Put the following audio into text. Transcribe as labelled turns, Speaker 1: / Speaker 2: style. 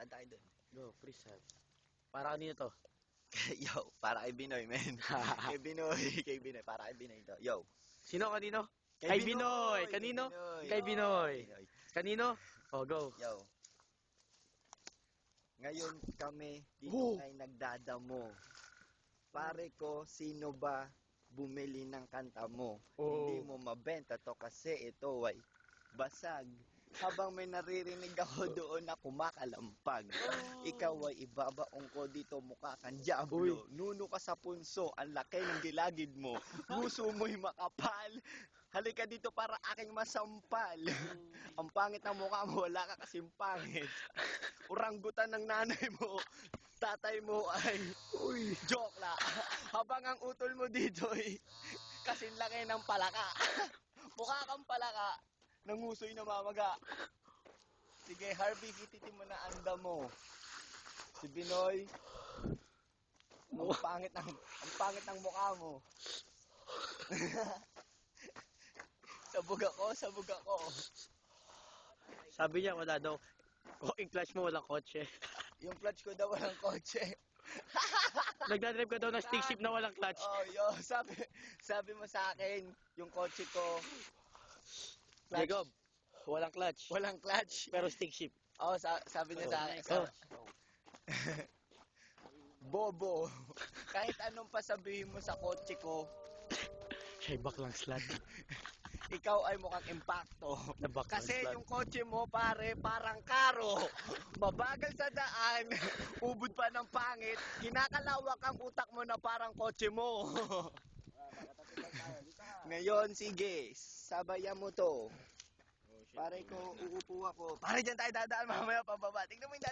Speaker 1: lakad tayo dun.
Speaker 2: Go, freestyle. Para kanino to?
Speaker 1: Yo, para kay Binoy, men. Kay Binoy, para kay Binoy to. Yo.
Speaker 2: Sino kanino? Kay Binoy! Kanino? Kay Binoy. Kanino? Oh, go.
Speaker 1: Yo. Ngayon kami dito ngay nagdadamo. Pare ko, sino ba bumili ng kanta mo? Hindi mo mabenta to kasi ito ay basag. Habang may naririnig ako doon na kumakalampag. Ikaw ay ibabaong ko dito, mukha kang diablo. Nuno ka sa punso, ang laki ng gilagid mo. Puso mo'y makapal. Halika dito para aking masampal. Ang pangit ng mukha mo, wala ka kasing pangit. Uranggutan ng nanay mo, tatay mo ay joke la. Habang ang utol mo dito ay kasing laki ng palaka. Mukha kang palaka. Nangusoy na mamaga. Sige, Harvey, kititin mo na anda mo. Si Binoy, ang pangit ng mukha mo. Sabog ako.
Speaker 2: Sabi niya, wala daw. Yung clutch mo, walang kotse.
Speaker 1: Yung clutch ko daw walang kotse.
Speaker 2: Nagdadrive ka daw ng stick shift na walang clutch.
Speaker 1: Oh, yo, sabi mo sa akin, yung kotse ko,
Speaker 2: Jacob, walang clutch.
Speaker 1: walang clutch.
Speaker 2: Pero stick shift.
Speaker 1: Oh, sabi niya sa akin, Bobo, kahit anong pasabihin mo sa kotse ko,
Speaker 2: Siya baklang slot.
Speaker 1: ikaw ay mukhang impacto. Kasi
Speaker 2: slot.
Speaker 1: yung kotse mo, pare, parang karo. Mabagal sa daan, ubod pa ng pangit, kinakalawak ang utak mo na parang kotse mo. Ngayon, sige, sabayan mo to. Pare ko, uupo ako. Pare, dyan tayo dadaan mamaya pababa. Tingnan mo yung